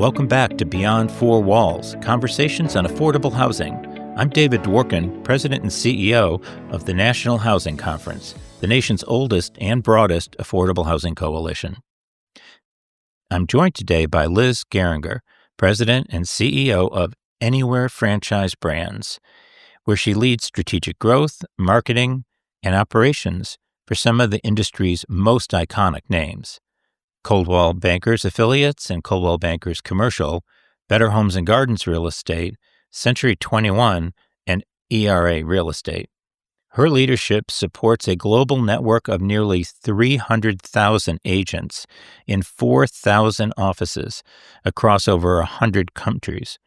Welcome back to Beyond Four Walls, Conversations on Affordable Housing. I'm David Dworkin, President and CEO of the National Housing Conference, the nation's oldest and broadest affordable housing coalition. I'm joined today by Liz Gehringer, President and CEO of Anywhere Franchise Brands, where she leads strategic growth, marketing, and operations for some of the industry's most iconic names: Coldwell Bankers Affiliates and Coldwell Bankers Commercial, Better Homes and Gardens Real Estate, Century 21, and ERA Real Estate. Her leadership supports a global network of nearly 300,000 agents in 4,000 offices across over 100 countries.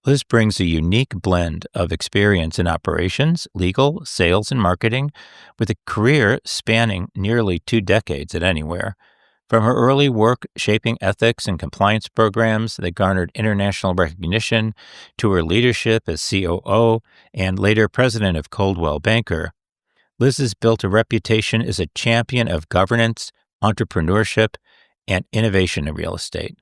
Liz brings a unique blend of experience in operations, legal, sales, and marketing, with a career spanning nearly 2 decades at Anywhere. From her early work shaping ethics and compliance programs that garnered international recognition to her leadership as COO and later president of Coldwell Banker, Liz has built a reputation as a champion of governance, entrepreneurship, and innovation in real estate.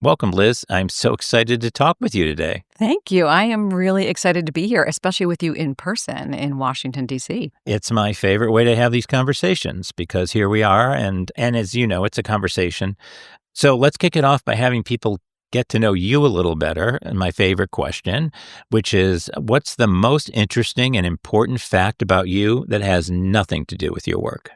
Welcome, Liz. I'm so excited to talk with you today. Thank you. I am really excited to be here, especially with you in person in Washington, D.C. It's my favorite way to have these conversations because here we are, and as you know, it's a conversation. So let's kick it off by having people get to know you a little better. And my favorite question, which is, what's the most interesting and important fact about you that has nothing to do with your work?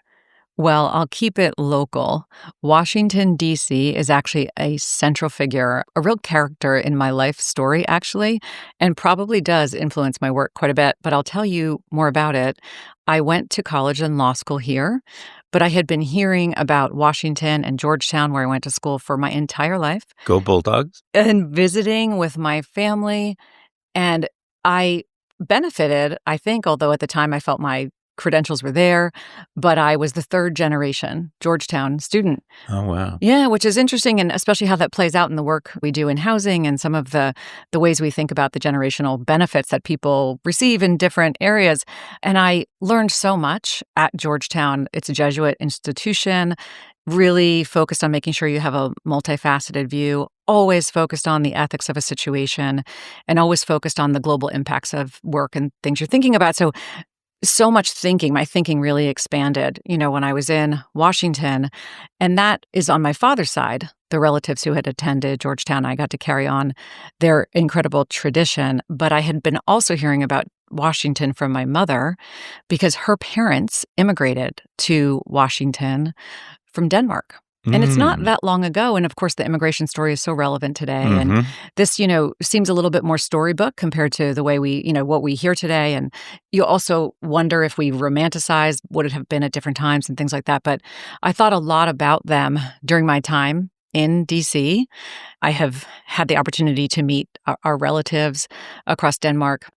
Well, I'll keep it local. Washington, D.C. is actually a central figure, a real character in my life story, actually, and probably does influence my work quite a bit, but I'll tell you more about it. I went to college and law school here, but I had been hearing about Washington and Georgetown, where I went to school, for my entire life. Go Bulldogs. And visiting with my family, and I benefited, I think, although at the time I felt my credentials were there, but I was the third generation Georgetown student. Oh, wow. Yeah, which is interesting, and especially how that plays out in the work we do in housing and some of the ways we think about the generational benefits that people receive in different areas. And I learned so much at Georgetown. It's a Jesuit institution, really focused on making sure you have a multifaceted view, always focused on the ethics of a situation, and always focused on the global impacts of work and things you're thinking about. So much thinking, my thinking really expanded, when I was in Washington. And that is on my father's side, the relatives who had attended Georgetown. I got to carry on their incredible tradition. But I had been also hearing about Washington from my mother because her parents immigrated to Washington from Denmark. And it's not that long ago. And of course, the immigration story is so relevant today. Mm-hmm. And this, seems a little bit more storybook compared to the way we, what we hear today. And you also wonder if we romanticize what it have been at different times and things like that. But I thought a lot about them during my time in D.C. I have had the opportunity to meet our relatives across Denmark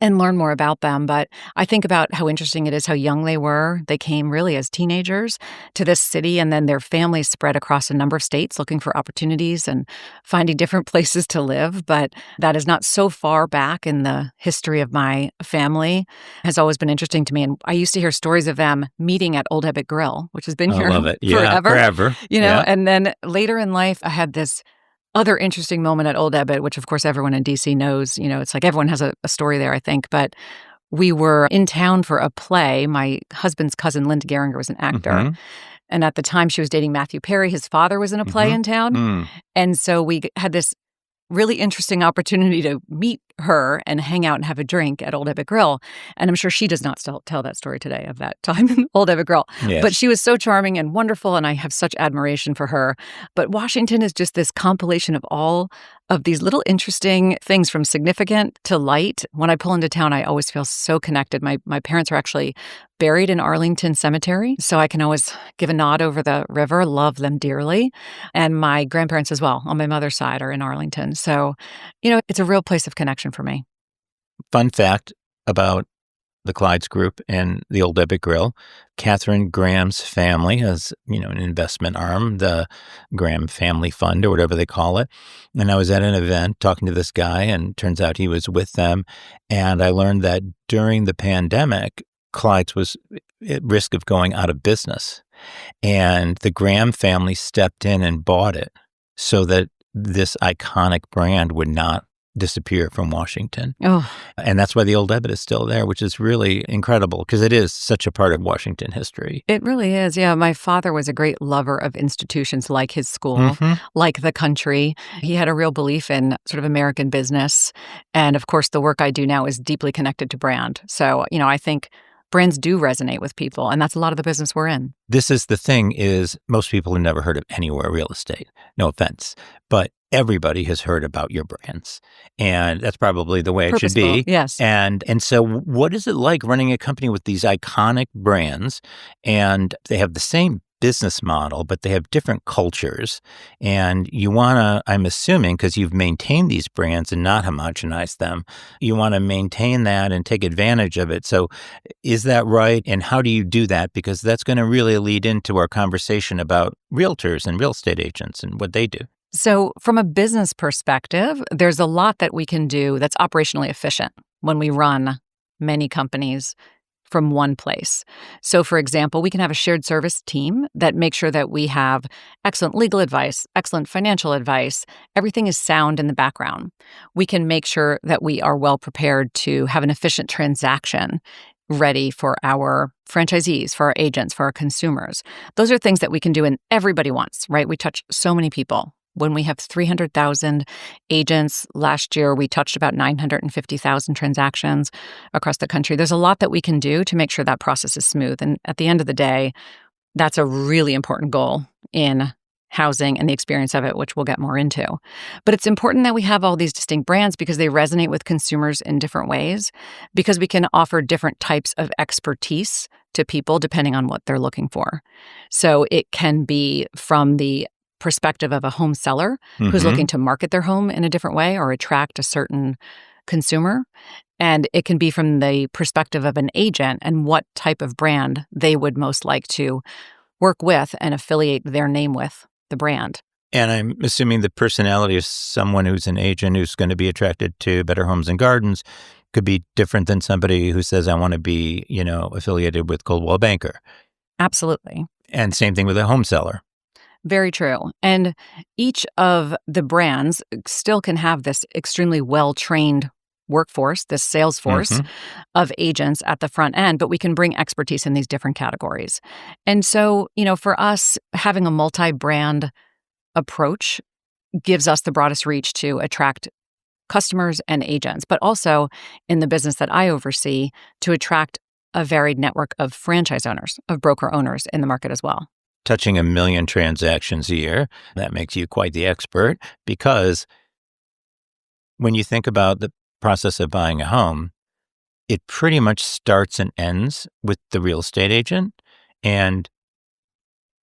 and learn more about them. But I think about how interesting it is how young they were. They came really as teenagers to this city, and then their families spread across a number of states looking for opportunities and finding different places to live. But that is not so far back in the history of my family. It has always been interesting to me. And I used to hear stories of them meeting at Old Ebbitt Grill, which has been here love it. forever. Yeah. And then later in life, I had this other interesting moment at Old Ebbitt, which of course everyone in DC knows, it's like everyone has a story there, I think. But we were in town for a play. My husband's cousin, Liz Gehringer, was an actor. Mm-hmm. And at the time she was dating Matthew Perry. His father was in a play in town. Mm. And so we had this really interesting opportunity to meet her and hang out and have a drink at Old Ebbitt Grill. And I'm sure she does not still tell that story today of that time in Old Ebbitt Grill. Yes. But she was so charming and wonderful, and I have such admiration for her. But Washington is just this compilation of all of these little interesting things, from significant to light. When I pull into town, I always feel so connected. My parents are actually buried in Arlington Cemetery, so I can always give a nod over the river, love them dearly. And my grandparents as well, on my mother's side, are in Arlington. So, it's a real place of connection for me. Fun fact about the Clyde's Group and the Old Ebbitt Grill: Catherine Graham's family has, an investment arm, the Graham Family Fund or whatever they call it. And I was at an event talking to this guy, and turns out he was with them. And I learned that during the pandemic, Clyde's was at risk of going out of business. And the Graham family stepped in and bought it so that this iconic brand would not disappear from Washington. Oh, And that's why the old debit is still there, which is really incredible because it is such a part of Washington history. it really is. Yeah, my father was a great lover of institutions like his school, like the country. He had a real belief in sort of American business. And of course, the work I do now is deeply connected to brand. So, I think brands do resonate with people, and that's a lot of the business we're in. This is the thing is most people have never heard of Anywhere Real Estate. No offense. But everybody has heard about your brands. And that's probably the way it should Purposeful, be. yes. And so what is it like running a company with these iconic brands and they have the same business model, but they have different cultures. And you want to, I'm assuming, because you've maintained these brands and not homogenized them, you want to maintain that and take advantage of it. So is that right? And how do you do that? Because that's going to really lead into our conversation about realtors and real estate agents and what they do. So from a business perspective, there's a lot that we can do that's operationally efficient when we run many companies from one place. So, for example, we can have a shared service team that makes sure that we have excellent legal advice, excellent financial advice. Everything is sound in the background. We can make sure that we are well prepared to have an efficient transaction ready for our franchisees, for our agents, for our consumers. Those are things that we can do, and everybody wants, right? We touch so many people. When we have 300,000 agents, last year we touched about 950,000 transactions across the country. There's a lot that we can do to make sure that process is smooth. And at the end of the day, that's a really important goal in housing and the experience of it, which we'll get more into. But it's important that we have all these distinct brands because they resonate with consumers in different ways, because we can offer different types of expertise to people depending on what they're looking for. So it can be from the perspective of a home seller who's looking to market their home in a different way or attract a certain consumer. And it can be from the perspective of an agent and what type of brand they would most like to work with and affiliate their name with the brand. And I'm assuming the personality of someone who's an agent who's going to be attracted to Better Homes and Gardens could be different than somebody who says, I want to be, affiliated with Coldwell Banker. Absolutely. And same thing with a home seller. Very true. And each of the brands still can have this extremely well-trained workforce, this sales force of agents at the front end, but we can bring expertise in these different categories. And so, for us, having a multi-brand approach gives us the broadest reach to attract customers and agents, but also in the business that I oversee to attract a varied network of franchise owners, of broker owners in the market as well. Touching 1 million transactions a year, that makes you quite the expert, because when you think about the process of buying a home, it pretty much starts and ends with the real estate agent, and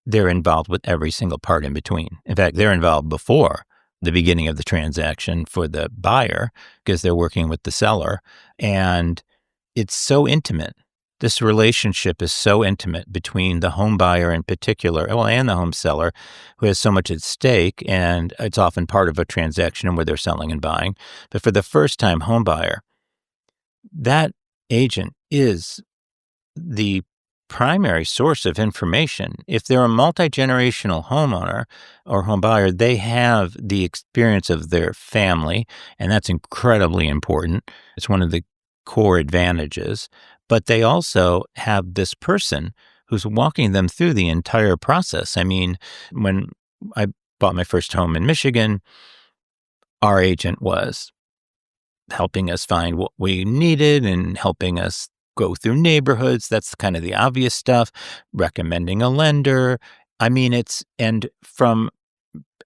they're involved with every single part in between. In fact, they're involved before the beginning of the transaction for the buyer because they're working with the seller, and it's so intimate. This relationship is so intimate between the home buyer in particular, and the home seller, who has so much at stake, and it's often part of a transaction where they're selling and buying. But for the first-time home buyer, that agent is the primary source of information. If they're a multi-generational homeowner or home buyer, they have the experience of their family, and that's incredibly important. It's one of the core advantages. But they also have this person who's walking them through the entire process. I mean, when I bought my first home in Michigan, our agent was helping us find what we needed and helping us go through neighborhoods. That's kind of the obvious stuff, recommending a lender. I mean, and from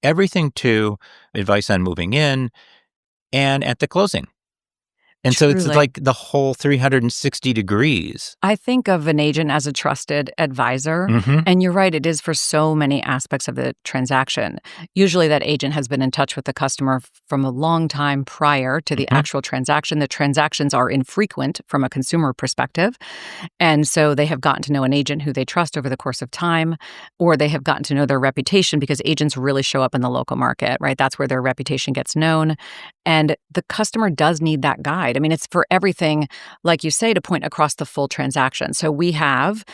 everything to advice on moving in and at the closing. And Truly. So it's like the whole 360 degrees. I think of an agent as a trusted advisor. And you're right, it is for so many aspects of the transaction. Usually that agent has been in touch with the customer from a long time prior to the actual transaction. The transactions are infrequent from a consumer perspective. And so they have gotten to know an agent who they trust over the course of time, or they have gotten to know their reputation because agents really show up in the local market, right? That's where their reputation gets known. And the customer does need that guide. I mean, it's for everything, like you say, to point across the full transaction. So we have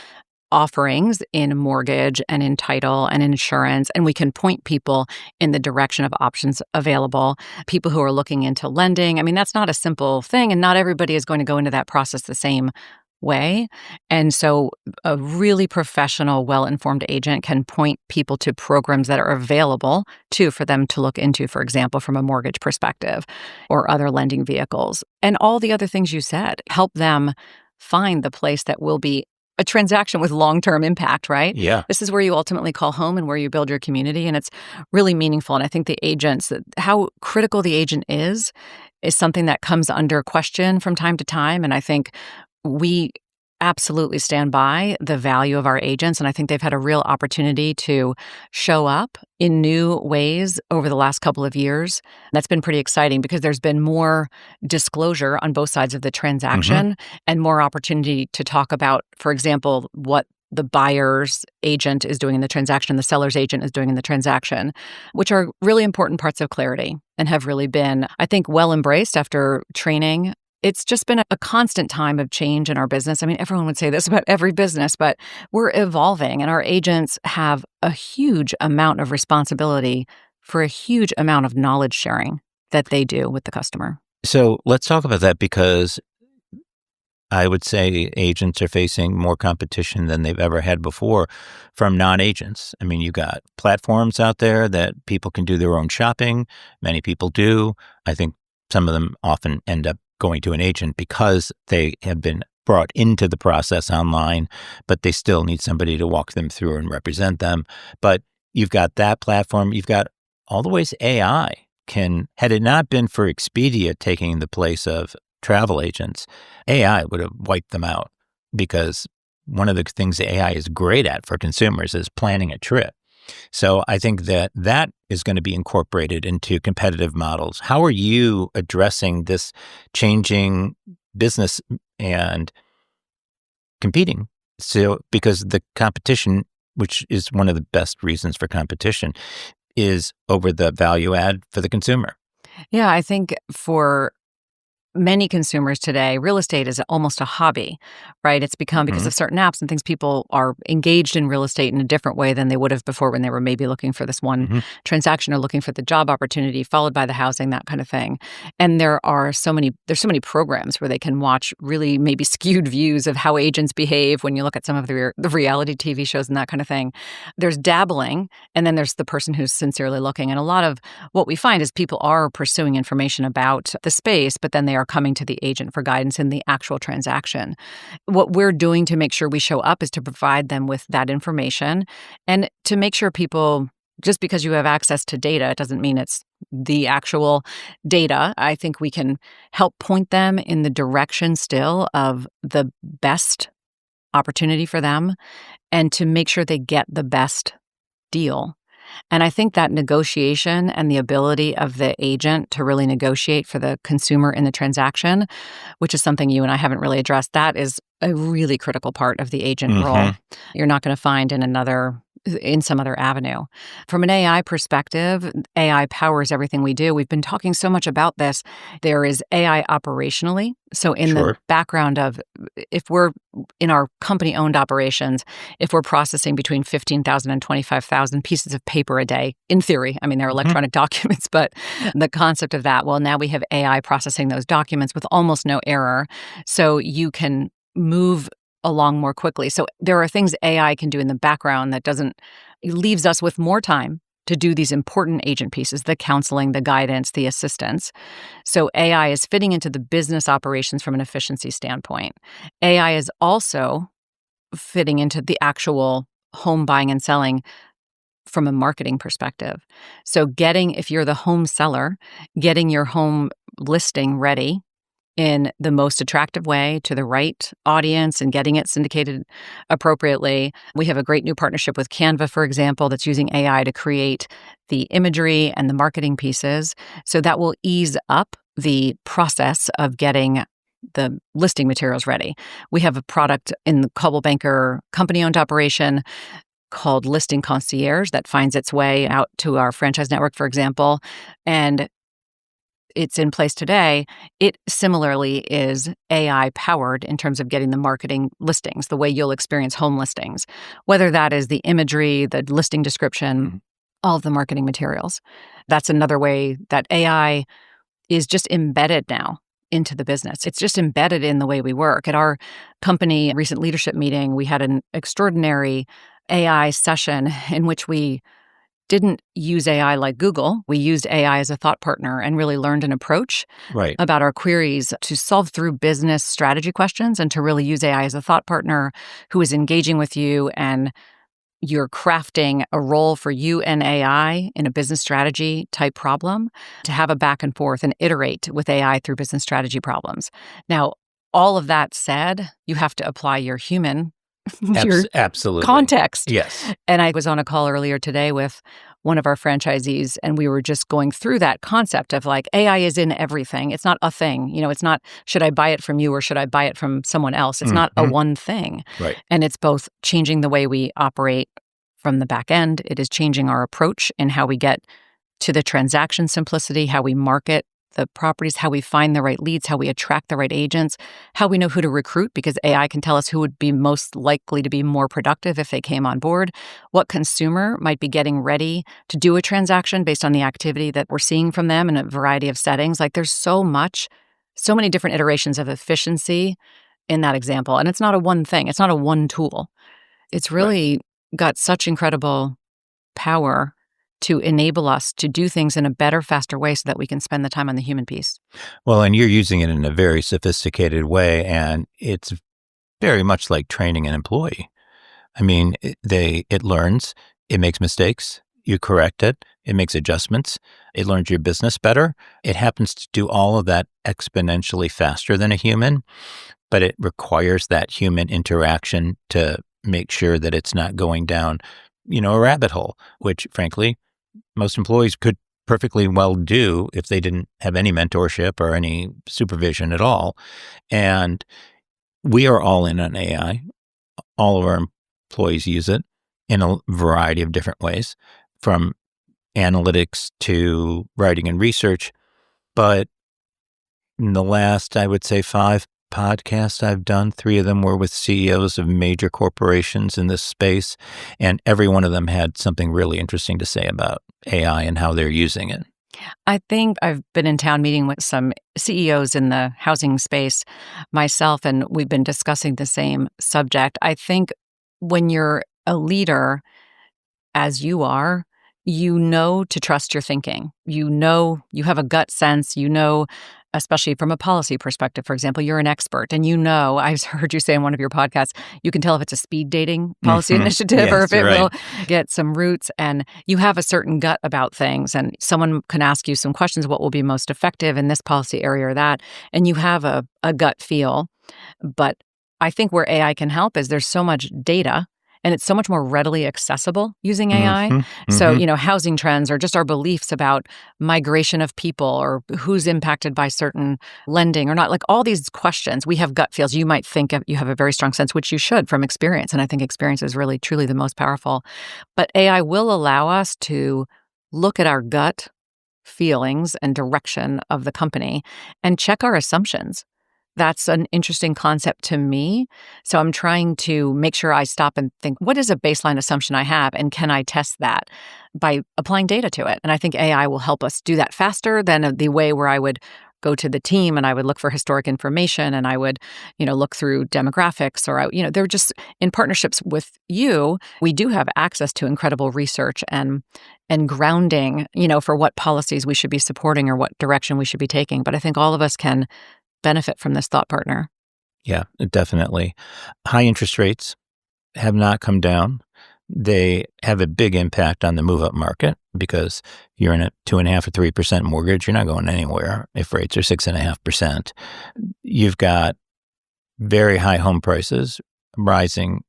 offerings in mortgage and in title and insurance, and we can point people in the direction of options available. People who are looking into lending, I mean, that's not a simple thing, and not everybody is going to go into that process the same way. And so a really professional, well-informed agent can point people to programs that are available for them to look into, for example, from a mortgage perspective or other lending vehicles. And all the other things you said, help them find the place that will be a transaction with long-term impact, right? Yeah. This is where you ultimately call home and where you build your community. And it's really meaningful. And I think the agents, how critical the agent is something that comes under question from time to time. And I think we absolutely stand by the value of our agents. And I think they've had a real opportunity to show up in new ways over the last couple of years. That's been pretty exciting because there's been more disclosure on both sides of the transaction and more opportunity to talk about, for example, what the buyer's agent is doing in the transaction, the seller's agent is doing in the transaction, which are really important parts of clarity and have really been, I think, well embraced after training. It's just been a constant time of change in our business. I mean, everyone would say this about every business, but we're evolving, and our agents have a huge amount of responsibility for a huge amount of knowledge sharing that they do with the customer. So let's talk about that, because I would say agents are facing more competition than they've ever had before from non-agents. I mean, you got platforms out there that people can do their own shopping. Many people do. I think some of them often end up going to an agent because they have been brought into the process online, but they still need somebody to walk them through and represent them. But you've got that platform. You've got all the ways AI had it not been for Expedia taking the place of travel agents, AI would have wiped them out, because one of the things that AI is great at for consumers is planning a trip. So I think that is going to be incorporated into competitive models. How are you addressing this changing business and competing? So, because the competition, which is one of the best reasons for competition, is over the value add for the consumer. Yeah, I think for many consumers today, real estate is almost a hobby, right? It's become, because of certain apps and things, people are engaged in real estate in a different way than they would have before, when they were maybe looking for this one transaction or looking for the job opportunity, followed by the housing, that kind of thing. And there's so many programs where they can watch really maybe skewed views of how agents behave when you look at some of the reality TV shows and that kind of thing. There's dabbling, and then there's the person who's sincerely looking. And a lot of what we find is people are pursuing information about the space, but then they are coming to the agent for guidance in the actual transaction. What we're doing to make sure we show up is to provide them with that information, and to make sure people, just because you have access to data, it doesn't mean it's the actual data. I think we can help point them in the direction still of the best opportunity for them, and to make sure they get the best deal. And I think that negotiation and the ability of the agent to really negotiate for the consumer in the transaction, which is something you and I haven't really addressed, that is a really critical part of the agent role. You're not going to find in some other avenue. From an AI perspective, AI powers everything we do. We've been talking so much about this. There is AI operationally. So in the background of, if we're in our company-owned operations, if we're processing between 15,000 and 25,000 pieces of paper a day, in theory, I mean, they're electronic documents, but the concept of that, well, now we have AI processing those documents with almost no error. So you can move along more quickly. So there are things AI can do in the background that it leaves us with more time to do these important agent pieces, the counseling, the guidance, the assistance. So AI is fitting into the business operations from an efficiency standpoint. AI is also fitting into the actual home buying and selling from a marketing perspective. So if you're the home seller, getting your home listing ready in the most attractive way to the right audience and getting it syndicated appropriately. We have a great new partnership with Canva, for example, that's using AI to create the imagery and the marketing pieces. So that will ease up the process of getting the listing materials ready. We have a product in the Coldwell Banker company-owned operation called Listing Concierge that finds its way out to our franchise network, for example. And it's in place today, it similarly is AI powered in terms of getting the marketing listings, the way you'll experience home listings, whether that is the imagery, the listing description, all of the marketing materials. That's another way that AI is just embedded now into the business. It's just embedded in the way we work. At our company recent leadership meeting, we had an extraordinary AI session in which we didn't use AI like Google. We used AI as a thought partner and really learned an approach about our queries to solve through business strategy questions and to really use AI as a thought partner who is engaging with you, and you're crafting a role for you and AI in a business strategy type problem to have a back and forth and iterate with AI through business strategy problems. Now, all of that said, you have to apply your human your absolutely context. Yes. And I was on a call earlier today with one of our franchisees, and we were just going through that concept of like AI is in everything. It's not a thing. It's not, should I buy it from you or should I buy it from someone else? It's not a one thing. Right. And it's both changing the way we operate from the back end. It is changing our approach in how we get to the transaction simplicity, how we market the properties, how we find the right leads, how we attract the right agents, how we know who to recruit, because AI can tell us who would be most likely to be more productive if they came on board, what consumer might be getting ready to do a transaction based on the activity that we're seeing from them in a variety of settings. Like there's so many different iterations of efficiency in that example. And it's not a one thing. It's not a one tool. It's really got such incredible power to enable us to do things in a better, faster way so that we can spend the time on the human piece. Well, and you're using it in a very sophisticated way, and it's very much like training an employee. I mean, it learns, it makes mistakes, you correct it, it makes adjustments, it learns your business better. It happens to do all of that exponentially faster than a human, but it requires that human interaction to make sure that it's not going down, a rabbit hole, which frankly, most employees could perfectly well do if they didn't have any mentorship or any supervision at all. And we are all in on AI. All of our employees use it in a variety of different ways, from analytics to writing and research. But in the last, I would say, 5 podcasts I've done, 3 of them were with CEOs of major corporations in this space, and every one of them had something really interesting to say about AI and how they're using it. I think I've been in town meeting with some CEOs in the housing space myself, and we've been discussing the same subject. I think when you're a leader, as you are, to trust your thinking. You have a gut sense, especially from a policy perspective, for example, you're an expert and I've heard you say in one of your podcasts, you can tell if it's a speed dating policy initiative or if it will get some roots, and you have a certain gut about things, and someone can ask you some questions, what will be most effective in this policy area or that, and you have a gut feel. But I think where AI can help is there's so much data, and it's so much more readily accessible using AI. So, housing trends or just our beliefs about migration of people or who's impacted by certain lending or not, like all these questions, we have gut feels. You might think you have a very strong sense, which you should from experience. And I think experience is really, truly the most powerful. But AI will allow us to look at our gut feelings and direction of the company and check our assumptions. That's an interesting concept to me. So I'm trying to make sure I stop and think, what is a baseline assumption I have, and can I test that by applying data to it? And I think AI will help us do that faster than the way where I would go to the team and I would look for historic information and I would, look through demographics or, they're just in partnerships with you. We do have access to incredible research and grounding, for what policies we should be supporting or what direction we should be taking. But I think all of us can benefit from this thought partner. Yeah, definitely. High interest rates have not come down. They have a big impact on the move-up market because you're in a 2.5% or 3% mortgage, you're not going anywhere if rates are 6.5%. You've got very high home prices rising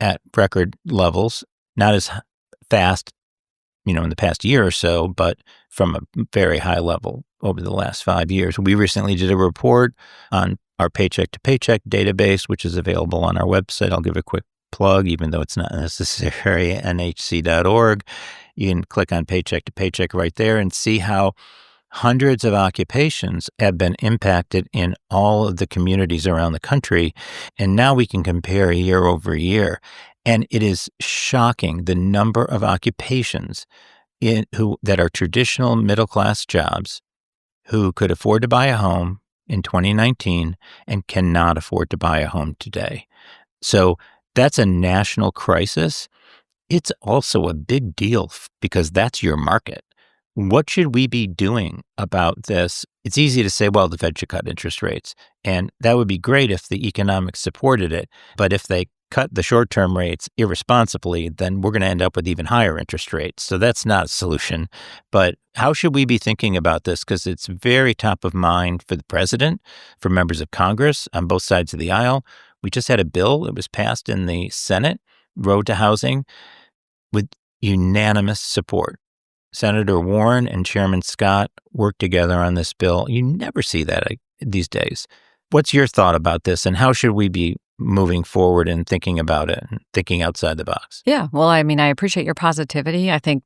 at record levels, not as fast, in the past year or so, but from a very high level over the last 5 years. We recently did a report on our Paycheck to Paycheck database, which is available on our website. I'll give a quick plug, even though it's not necessary, nhc.org. You can click on Paycheck to Paycheck right there and see how hundreds of occupations have been impacted in all of the communities around the country. And now we can compare year over year. And it is shocking the number of occupations that are traditional middle-class jobs who could afford to buy a home in 2019 and cannot afford to buy a home today. So that's a national crisis. It's also a big deal because that's your market. What should we be doing about this? It's easy to say, well, the Fed should cut interest rates. And that would be great if the economics supported it. But if they cut the short-term rates irresponsibly, then we're going to end up with even higher interest rates. So that's not a solution. But how should we be thinking about this? Because it's very top of mind for the president, for members of Congress on both sides of the aisle. We just had a bill that was passed in the Senate, Road to Housing, with unanimous support. Senator Warren and Chairman Scott worked together on this bill. You never see that these days. What's your thought about this, and how should we be moving forward and thinking about it and thinking outside the box? Yeah, well, I mean, I appreciate your positivity. I think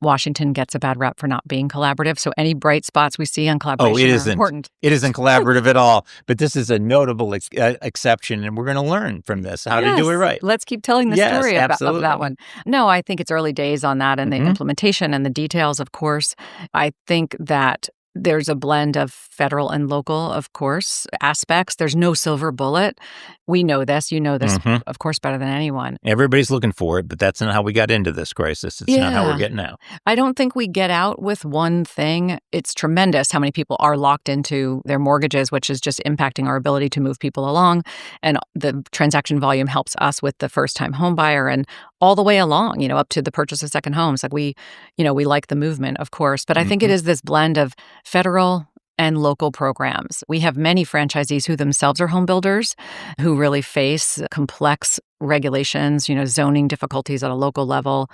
Washington gets a bad rep for not being collaborative. So any bright spots we see on collaboration are important. It isn't collaborative at all. But this is a notable exception, and we're going to learn from this how to do it right. Let's keep telling the story of that one. No, I think it's early days on that and the implementation and the details, of course. I think that there's a blend of federal and local, of course, aspects. There's no silver bullet. We know this. You know this, of course, better than anyone. Everybody's looking for it, but that's not how we got into this crisis. It's not how we're getting out. I don't think we get out with one thing. It's tremendous how many people are locked into their mortgages, which is just impacting our ability to move people along. And the transaction volume helps us with the first-time home buyer and all the way along, up to the purchase of second homes. Like we like the movement, of course. But I think it is this blend of federal and local programs. We have many franchisees who themselves are home builders who really face complex regulations, zoning difficulties at a local level.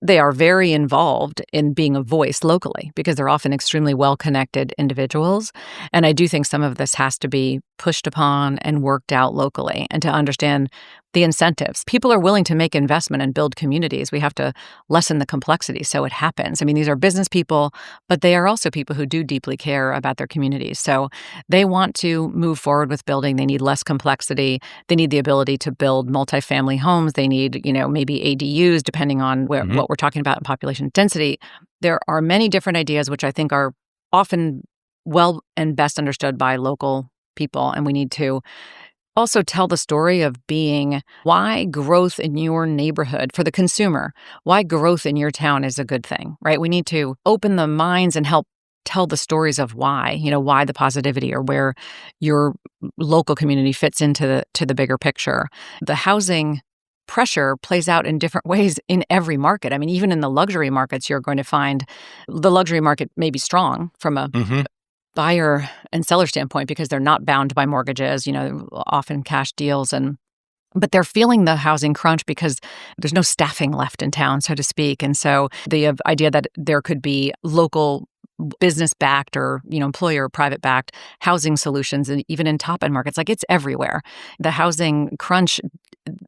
They are very involved in being a voice locally because they're often extremely well-connected individuals. And I do think some of this has to be pushed upon and worked out locally and to understand the incentives. People are willing to make investment and build communities. We have to lessen the complexity so it happens. I mean, these are business people, but they are also people who do deeply care about their communities. So they want to move forward with building. They need less complexity. They need the ability to build multifamily homes. They need, maybe ADUs, depending on what we're talking about in population density. There are many different ideas, which I think are often well and best understood by local people. And we need to also tell the story of being why growth in your neighborhood for the consumer, why growth in your town is a good thing, right? We need to open the minds and help tell the stories of why, why the positivity or where your local community fits into the bigger picture. The housing pressure plays out in different ways in every market. I mean, even in the luxury markets, you're going to find the luxury market may be strong from a buyer and seller standpoint because they're not bound by mortgages, often cash deals, but they're feeling the housing crunch because there's no staffing left in town, so to speak. And so the idea that there could be local business-backed or, employer private-backed housing solutions, and even in top-end markets, like it's everywhere. The housing crunch,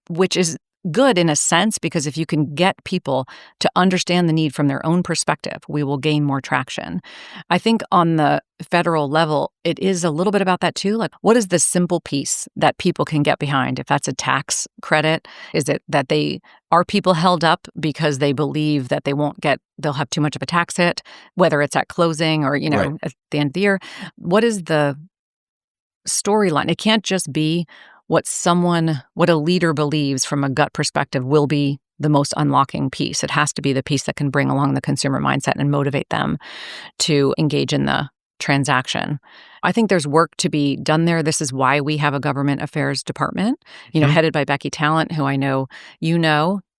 which is good in a sense, because if you can get people to understand the need from their own perspective, we will gain more traction. I think on the federal level, it is a little bit about that too. Like, what is the simple piece that people can get behind? If that's a tax credit, is it that are people held up because they believe that they'll have too much of a tax hit, whether it's at closing or, right at the end of the year? What is the storyline? It can't just be what a leader believes from a gut perspective will be the most unlocking piece. It has to be the piece that can bring along the consumer mindset and motivate them to engage in the transaction. I think there's work to be done there. This is why we have a government affairs department, headed by Becky Talent, who I know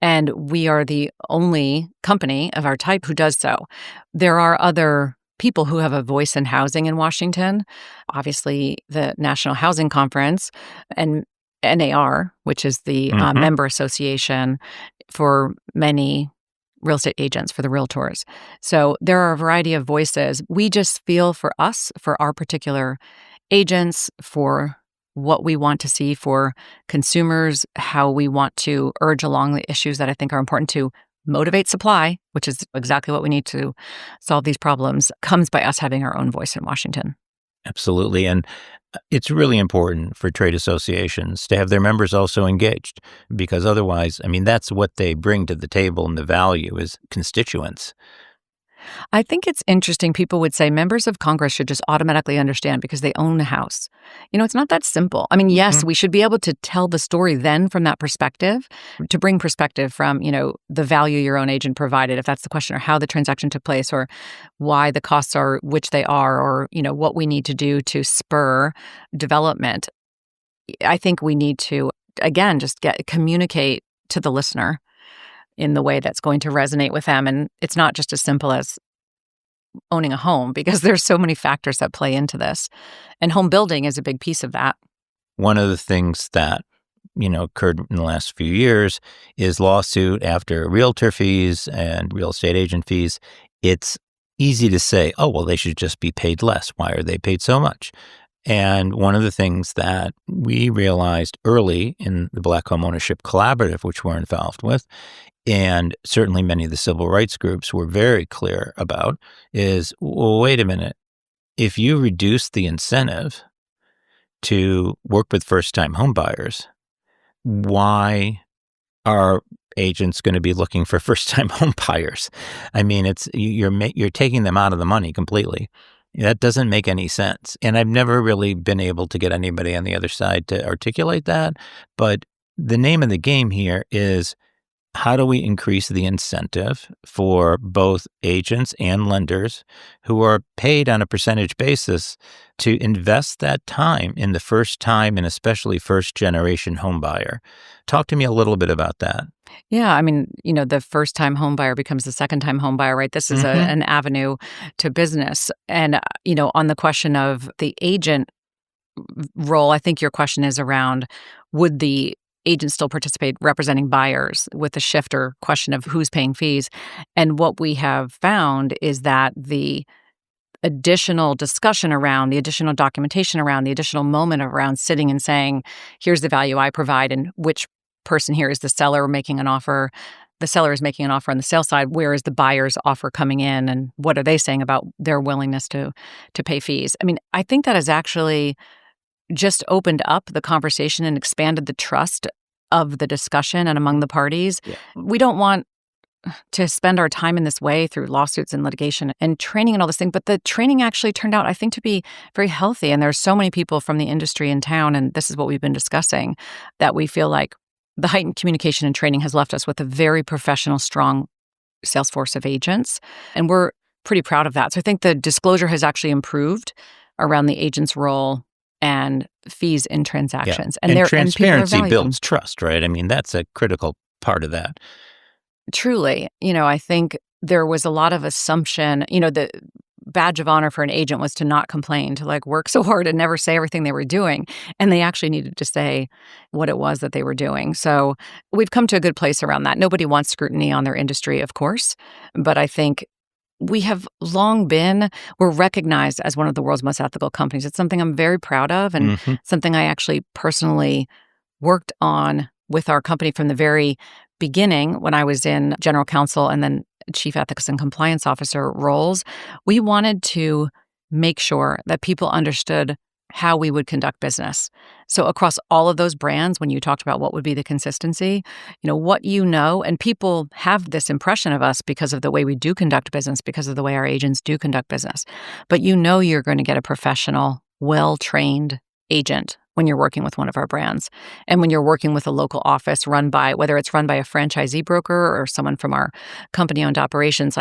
and we are the only company of our type who does so. There are other people who have a voice in housing in Washington, obviously the National Housing Conference and NAR, which is the member association for many real estate agents, for the realtors. So there are a variety of voices. We just feel for our particular agents, for what we want to see for consumers, how we want to urge along the issues that I think are important to motivate supply, which is exactly what we need to solve these problems, comes by us having our own voice in Washington. Absolutely. And it's really important for trade associations to have their members also engaged, because otherwise, I mean, that's what they bring to the table, and the value is constituents. I think it's interesting. People would say members of Congress should just automatically understand because they own a house. It's not that simple. I mean, yes, we should be able to tell the story then from that perspective, to bring perspective from, the value your own agent provided, if that's the question, or how the transaction took place, or why the costs are which they are, or, what we need to do to spur development. I think we need to, again, just communicate to the listener in the way that's going to resonate with them. And it's not just as simple as owning a home, because there's so many factors that play into this. And home building is a big piece of that. One of the things that, occurred in the last few years is lawsuit after realtor fees and real estate agent fees. It's easy to say, oh, well, they should just be paid less. Why are they paid so much? And one of the things that we realized early in the Black Homeownership Collaborative, which we're involved with, and certainly many of the civil rights groups were very clear about, is, well, wait a minute. If you reduce the incentive to work with first-time homebuyers, why are agents going to be looking for first-time homebuyers? I mean, you're taking them out of the money completely. That doesn't make any sense. And I've never really been able to get anybody on the other side to articulate that. But the name of the game here is, how do we increase the incentive for both agents and lenders who are paid on a percentage basis to invest that time in the first time and especially first generation home buyer? Talk to me a little bit about that. Yeah, I mean, the first time home buyer becomes the second time home buyer, right? This is an avenue to business. And, on the question of the agent role, I think your question is around, would the agents still participate representing buyers, with the shift or question of who's paying fees. And what we have found is that the additional discussion around, the additional documentation around, the additional moment around sitting and saying, here's the value I provide, and which person here is the seller making an offer. The seller is making an offer on the sale side. Where is the buyer's offer coming in, and what are they saying about their willingness to pay fees? I mean, I think that has actually just opened up the conversation and expanded the trust of the discussion and among the parties. Yeah. We don't want to spend our time in this way through lawsuits and litigation and training and all this thing. But the training actually turned out, I think, to be very healthy. And there's so many people from the industry in town, and this is what we've been discussing, that we feel like the heightened communication and training has left us with a very professional, strong sales force of agents. And we're pretty proud of that. So I think the disclosure has actually improved around the agent's role and fees in transactions. Yeah. And transparency builds trust, right? I mean, that's a critical part of that. Truly. I think there was a lot of assumption, the badge of honor for an agent was to not complain, to work so hard and never say everything they were doing. And they actually needed to say what it was that they were doing. So we've come to a good place around that. Nobody wants scrutiny on their industry, of course. But I think we have long we're recognized as one of the world's most ethical companies. It's something I'm very proud of, and something I actually personally worked on with our company from the very beginning when I was in general counsel and then chief ethics and compliance officer roles. We wanted to make sure that people understood how we would conduct business. So across all of those brands, when you talked about what would be the consistency, what and people have this impression of us because of the way we do conduct business, because of the way our agents do conduct business. But you're going to get a professional, well-trained agent when you're working with one of our brands. And when you're working with a local office whether it's run by a franchisee broker or someone from our company-owned operations,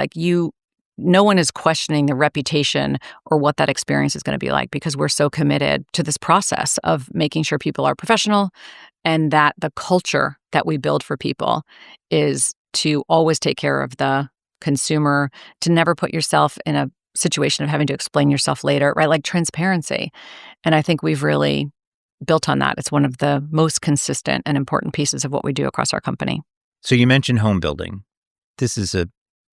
no one is questioning the reputation or what that experience is going to be like, because we're so committed to this process of making sure people are professional, and that the culture that we build for people is to always take care of the consumer, to never put yourself in a situation of having to explain yourself later, right? Like transparency. And I think we've really built on that. It's one of the most consistent and important pieces of what we do across our company. So you mentioned home building. This is a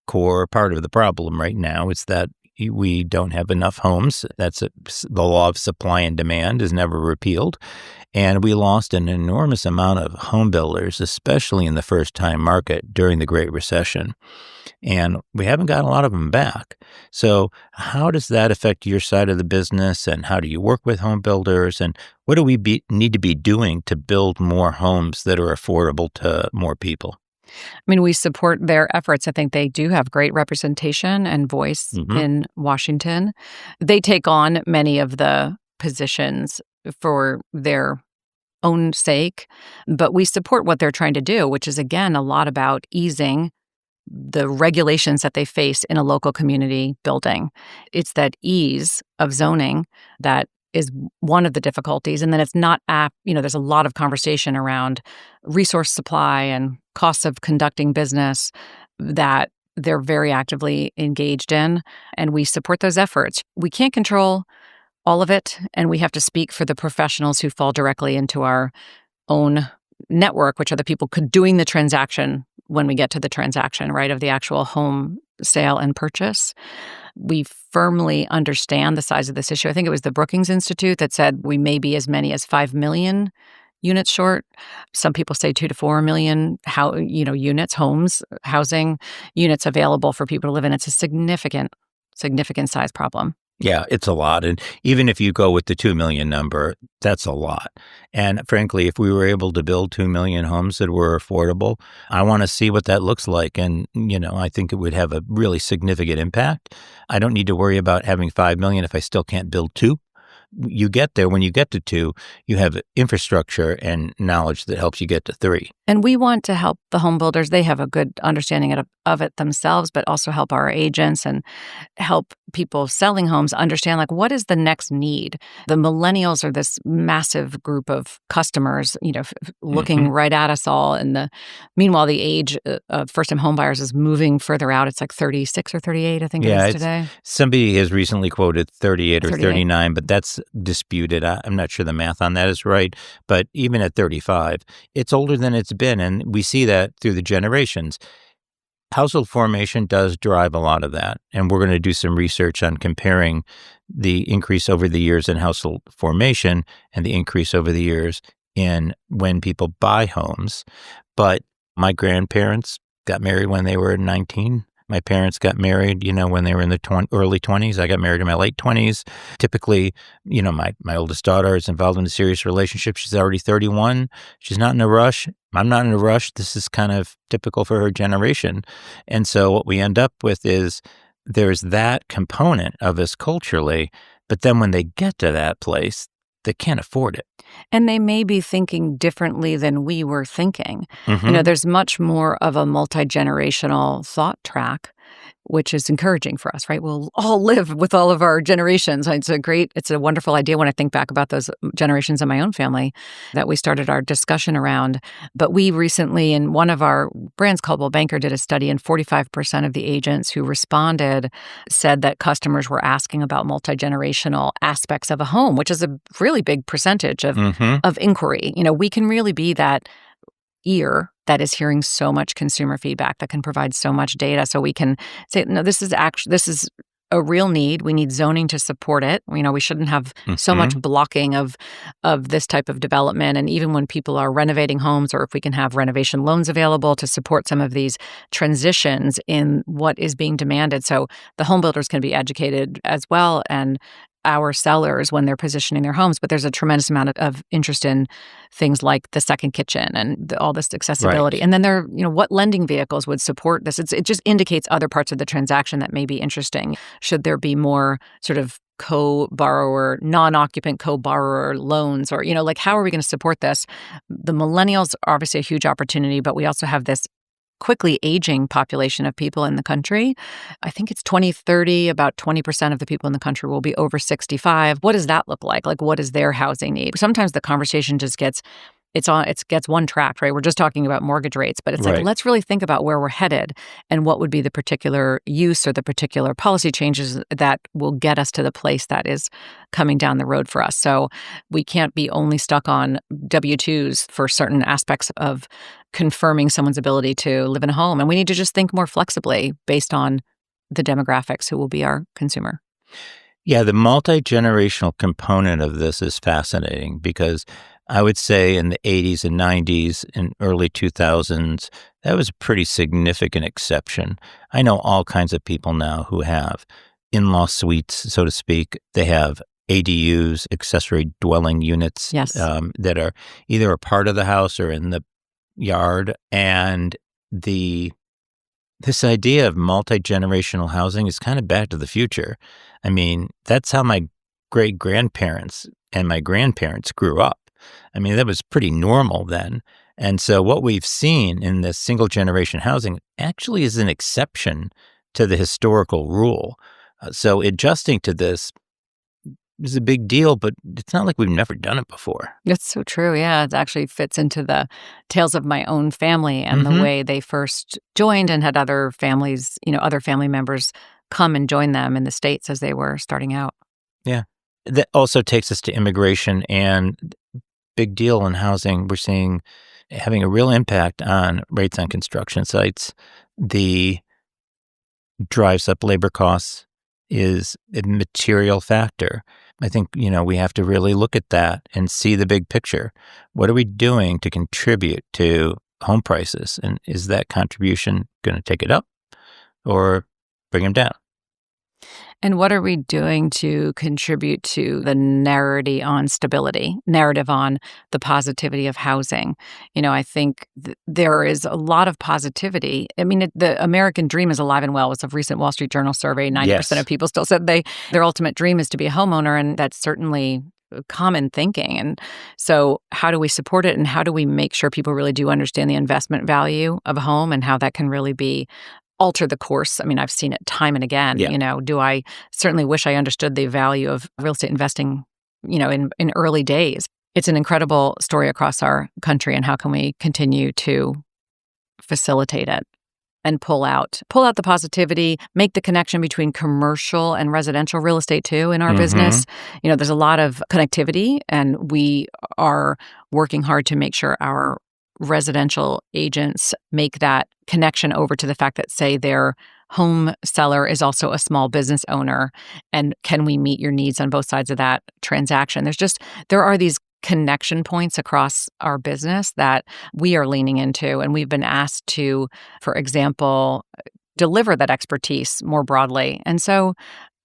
core part of the problem right now. It's that we don't have enough homes. The law of supply and demand is never repealed. And we lost an enormous amount of home builders, especially in the first-time market during the Great Recession. And we haven't got a lot of them back. So how does that affect your side of the business, and how do you work with home builders, and what do we need to be doing to build more homes that are affordable to more people? I mean, we support their efforts. I think they do have great representation and voice in Washington. They take on many of the positions for their own sake, but we support what they're trying to do, which is, again, a lot about easing the regulations that they face in a local community building. It's that ease of zoning that is one of the difficulties. And then it's not, there's a lot of conversation around resource supply and costs of conducting business that they're very actively engaged in. And we support those efforts. We can't control all of it, and we have to speak for the professionals who fall directly into our own network, which are the people doing the transaction when we get to the transaction, right, of the actual home sale and purchase. We firmly understand the size of this issue. I think it was the Brookings Institute that said we may be as many as 5 million units short. Some people say 2 to 4 million units, homes, housing units available for people to live in. It's a significant size problem. Yeah, it's a lot. And even if you go with the 2 million number, that's a lot. And frankly, if we were able to build 2 million homes that were affordable, I want to see what that looks like. And, I think it would have a really significant impact. I don't need to worry about having 5 million if I still can't build 2. You get there. When you get to 2, you have infrastructure and knowledge that helps you get to 3. And we want to help the home builders. They have a good understanding of it themselves, but also help our agents and help people selling homes understand, what is the next need? The millennials are this massive group of customers, looking right at us all. And meanwhile, the age of first-time home buyers is moving further out. It's 36 or 38, I think it is today. Somebody has recently quoted 38 or 39, but that's disputed. I'm not sure the math on that is right. But even at 35, it's older than it's been. And we see that through the generations. Household formation does drive a lot of that. And we're going to do some research on comparing the increase over the years in household formation and the increase over the years in when people buy homes. But my grandparents got married when they were 19. My parents got married, when they were in the early 20s. I got married in my late 20s. Typically, my oldest daughter is involved in a serious relationship. She's already 31. She's not in a rush. I'm not in a rush. This is kind of typical for her generation. And so what we end up with is there's that component of us culturally, but then when they get to that place, they can't afford it. And they may be thinking differently than we were thinking. There's much more of a multi-generational thought track, which is encouraging for us, right? We'll all live with all of our generations. It's a wonderful idea when I think back about those generations in my own family that we started our discussion around. But we recently, in one of our brands, Coldwell Banker, did a study, and 45% of the agents who responded said that customers were asking about multi-generational aspects of a home, which is a really big percentage of inquiry. We can really be that ear that is hearing so much consumer feedback, that can provide so much data, so we can say, no, this is a real need. We need zoning to support it. We shouldn't have so much blocking of this type of development. And even when people are renovating homes, or if we can have renovation loans available to support some of these transitions in what is being demanded. So the home builders can be educated as well, and our sellers when they're positioning their homes. But there's a tremendous amount of interest in things like the second kitchen and all this accessibility. Right. And then what lending vehicles would support this? It just indicates other parts of the transaction that may be interesting. Should there be more sort of co-borrower, non-occupant co-borrower loans, or, how are we going to support this? The millennials are obviously a huge opportunity, but we also have this quickly aging population of people in the country. I think it's 2030, about 20% of the people in the country will be over 65. What does that look like? What is their housing need? Sometimes the conversation just gets one track, right? We're just talking about mortgage rates, but it's let's really think about where we're headed and what would be the particular use or the particular policy changes that will get us to the place that is coming down the road for us. So we can't be only stuck on W-2s for certain aspects of confirming someone's ability to live in a home. And we need to just think more flexibly based on the demographics who will be our consumer. Yeah, the multi-generational component of this is fascinating because I would say in the 80s and 90s and early 2000s, that was a pretty significant exception. I know all kinds of people now who have in-law suites, so to speak. They have ADUs, accessory dwelling units, Yes. that are either a part of the house or in the yard. And this idea of multi-generational housing is kind of back to the future. I mean, that's how my great-grandparents and my grandparents grew up. I mean, that was pretty normal then. And so what we've seen in this single-generation housing actually is an exception to the historical rule. So adjusting to this is a big deal, but it's not like we've never done it before. It's so true. Yeah, it actually fits into the tales of my own family and the way they first joined and had other families, other family members come and join them in the States as they were starting out. Yeah. That also takes us to immigration and big deal in housing. We're seeing having a real impact on rates on construction sites. The drives up labor costs is a material factor. I think, we have to really look at that and see the big picture. What are we doing to contribute to home prices? And is that contribution going to take it up or bring them down? And what are we doing to contribute to the narrative on stability, narrative on the positivity of housing? I think there is a lot of positivity. I mean, the American dream is alive and well. It was a recent Wall Street Journal survey. 90% of people still said their ultimate dream is to be a homeowner, and that's certainly common thinking. And so how do we support it, and how do we make sure people really do understand the investment value of a home and how that can really alter the course? I mean, I've seen it time and again. Yeah. Do I certainly wish I understood the value of real estate investing, in early days. It's an incredible story across our country, and how can we continue to facilitate it and pull out the positivity, make the connection between commercial and residential real estate too in our business. There's a lot of connectivity, and we are working hard to make sure our residential agents make that connection over to the fact that, say, their home seller is also a small business owner, and can we meet your needs on both sides of that transaction? There are these connection points across our business that we are leaning into, and we've been asked to, for example, deliver that expertise more broadly. And so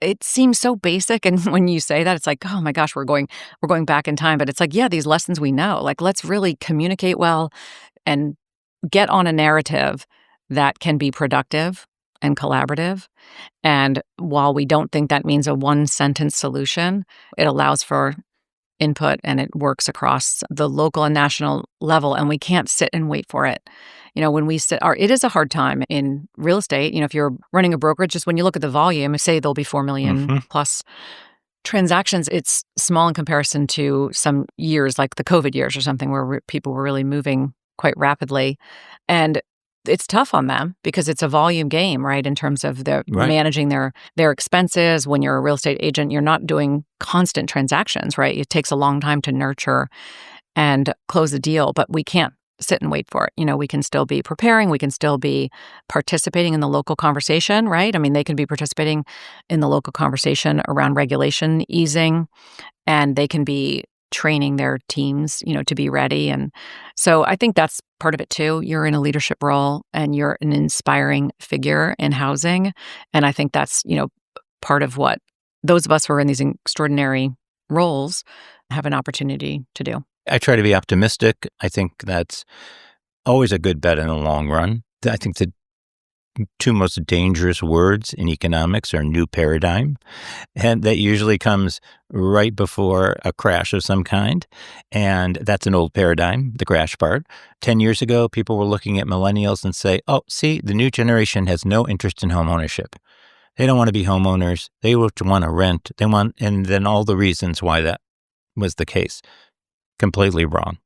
it seems so basic, and when you say that, it's like, oh my gosh, we're going back in time. But it's like, yeah, these lessons we know. Like, let's really communicate well and get on a narrative that can be productive and collaborative. And while we don't think that means a one-sentence solution, it allows for input, and it works across the local and national level, and we can't sit and wait for it. When we it is a hard time in real estate. If you're running a brokerage, just when you look at the volume, say there'll be 4 million plus transactions, it's small in comparison to some years like the COVID years or something where people were really moving quite rapidly. And it's tough on them because it's a volume game, right? In terms of managing their expenses. When you're a real estate agent, you're not doing constant transactions, right? It takes a long time to nurture and close a deal, but we can't sit and wait for it. We can still be preparing. We can still be participating in the local conversation, right? I mean, they can be participating in the local conversation around regulation easing, and they can be training their teams, to be ready. And so I think that's part of it too. You're in a leadership role, and you're an inspiring figure in housing. And I think that's, part of what those of us who are in these extraordinary roles have an opportunity to do. I try to be optimistic. I think that's always a good bet in the long run. I think the two most dangerous words in economics are new paradigm, and that usually comes right before a crash of some kind. And that's an old paradigm, the crash part. 10 years ago, people were looking at millennials and say, oh, see, the new generation has no interest in home ownership. They don't want to be homeowners. They want to rent. And then all the reasons why that was the case. Completely wrong.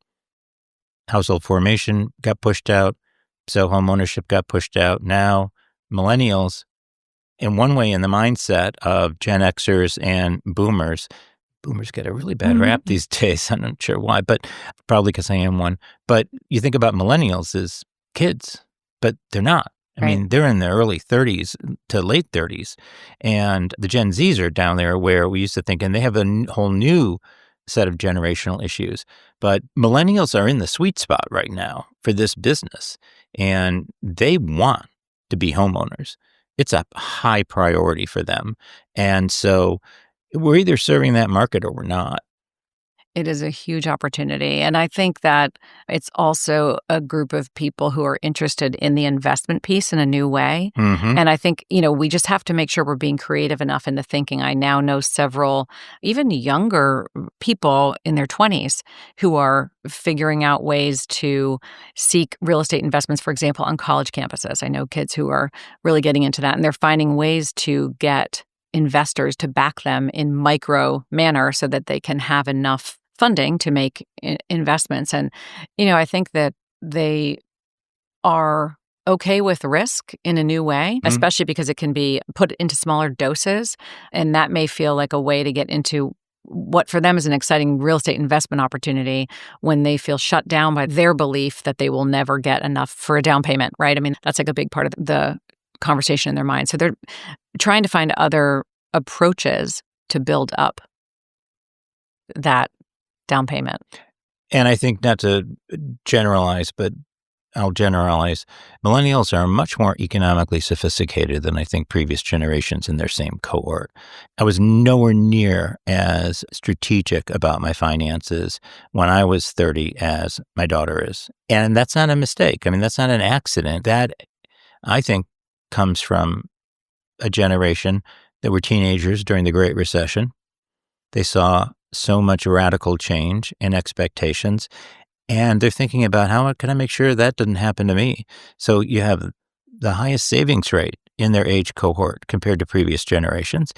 Household formation got pushed out, so home ownership got pushed out. Now, millennials, in one way, in the mindset of Gen Xers and boomers get a really bad rap these days. I'm not sure why, but probably because I am one. But you think about millennials as kids, but they're not. I mean, they're in their early 30s to late 30s. And the Gen Zs are down there where we used to think, and they have a whole new set of generational issues. But millennials are in the sweet spot right now for this business, and they want to be homeowners. It's a high priority for them. And so we're either serving that market or we're not. It is a huge opportunity. And I think that it's also a group of people who are interested in the investment piece in a new way. Mm-hmm. And I think, we just have to make sure we're being creative enough in the thinking. I now know several, even younger people in their 20s who are figuring out ways to seek real estate investments, for example, on college campuses. I know kids who are really getting into that, and they're finding ways to get investors to back them in micro manner so that they can have enough funding to make investments. And, I think that they are okay with risk in a new way, especially because it can be put into smaller doses. And that may feel like a way to get into what for them is an exciting real estate investment opportunity when they feel shut down by their belief that they will never get enough for a down payment, right? I mean, that's like a big part of the conversation in their mind. So they're trying to find other approaches to build up that down payment. And I think, not to generalize, but I'll generalize, millennials are much more economically sophisticated than I think previous generations in their same cohort. I was nowhere near as strategic about my finances when I was 30 as my daughter is. And that's not a mistake. I mean, that's not an accident. That, I think, comes from a generation that were teenagers during the Great Recession. They saw so much radical change in expectations, and they're thinking about how can I make sure that doesn't happen to me? So you have the highest savings rate in their age cohort compared to previous generations.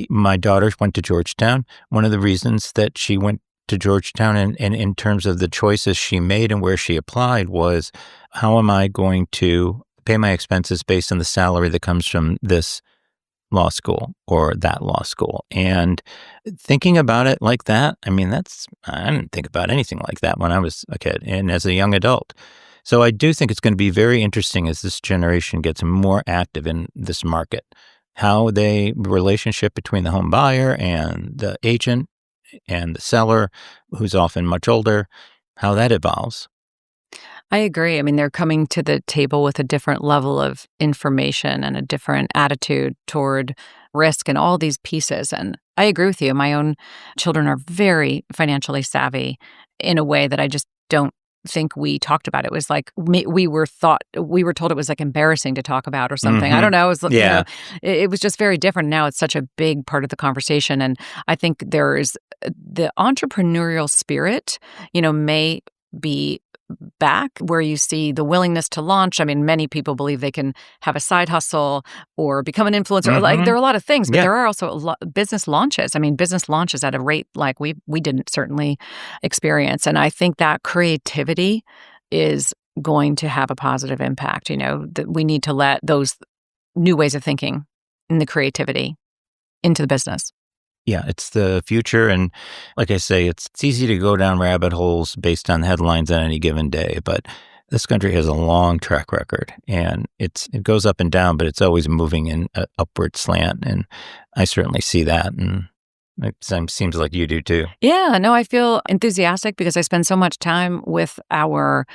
My daughter went to Georgetown. One of the reasons that she went to Georgetown and in terms of the choices she made and where she applied was, how am I going to pay my expenses based on the salary that comes from this law school or that law school? And thinking about it like that, I mean, I didn't think about anything like that when I was a kid and as a young adult. So I do think it's going to be very interesting as this generation gets more active in this market, how the relationship between the home buyer and the agent and the seller, who's often much older, how that evolves. I agree. I mean, they're coming to the table with a different level of information and a different attitude toward risk and all these pieces. And I agree with you. My own children are very financially savvy in a way that I just don't think we talked about. It was like we were told it was like embarrassing to talk about or something. I don't know. It was, it was just very different. Now it's such a big part of the conversation. And I think there's the entrepreneurial spirit, may be back, where you see the willingness to launch. I mean, many people believe they can have a side hustle or become an influencer. Like, there are a lot of things, but there are also business launches. I mean, business launches at a rate like we didn't certainly experience. And I think that creativity is going to have a positive impact. That we need to let those new ways of thinking and the creativity into the business. Yeah, it's the future. And like I say, it's easy to go down rabbit holes based on headlines on any given day. But this country has a long track record, and it goes up and down, but it's always moving in an upward slant. And I certainly see that. And it seems like you do too. Yeah, no, I feel enthusiastic because I spend so much time with our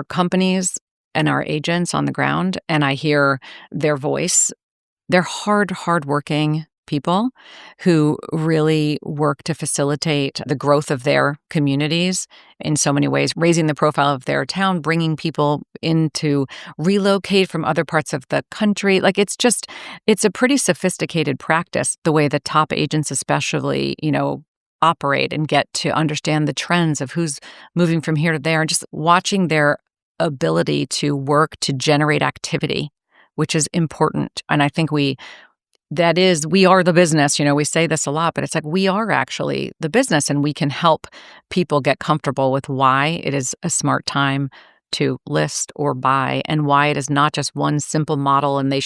companies and our agents on the ground, and I hear their voice. They're hardworking people who really work to facilitate the growth of their communities in so many ways, raising the profile of their town, bringing people in to relocate from other parts of the country. Like, it's a pretty sophisticated practice, the way the top agents especially, operate and get to understand the trends of who's moving from here to there, and just watching their ability to work to generate activity, which is important. And I think we are the business. We say this a lot, but it's like we are actually the business, and we can help people get comfortable with why it is a smart time to list or buy, and why it is not just one simple model, and they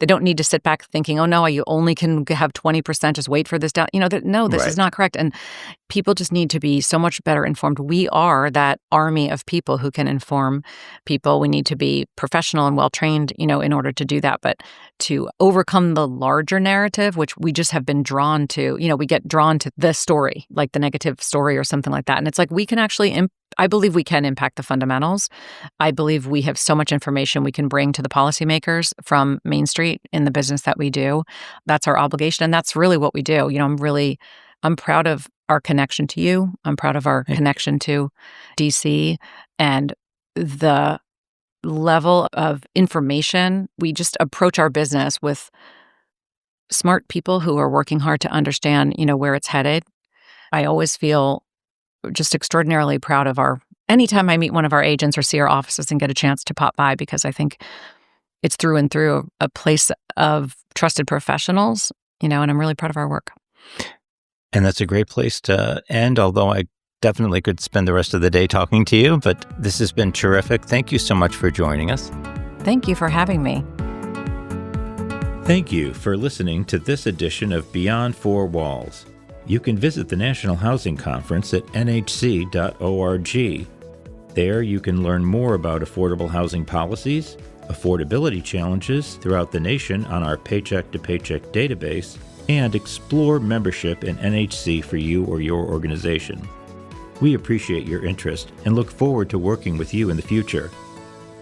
don't need to sit back thinking, oh no, you only can have 20%, just wait for this down. No, this is not correct. And people just need to be so much better informed. We are that army of people who can inform people. We need to be professional and well-trained, in order to do that. But to overcome the larger narrative, which we just have been drawn to, we get drawn to the story, like the negative story or something like that. And it's like we can actually, I believe we can impact the fundamentals. I believe we have so much information we can bring to the policymakers from Main Street in the business that we do. That's our obligation. And that's really what we do. I'm proud of our connection to you. I'm proud of our connection to DC and the level of information. We just approach our business with smart people who are working hard to understand, where it's headed. I always feel just extraordinarily proud of anytime I meet one of our agents or see our offices and get a chance to pop by, because I think it's through and through a place of trusted professionals, and I'm really proud of our work. And that's a great place to end, although I definitely could spend the rest of the day talking to you, but this has been terrific. Thank you so much for joining us. Thank you for having me. Thank you for listening to this edition of Beyond Four Walls. You can visit the National Housing Conference at nhc.org. There you can learn more about affordable housing policies, affordability challenges throughout the nation on our Paycheck to Paycheck database, and explore membership in NHC for you or your organization. We appreciate your interest and look forward to working with you in the future.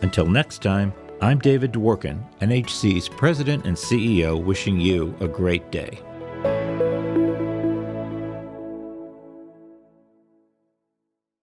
Until next time, I'm David Dworkin, NHC's President and CEO, wishing you a great day.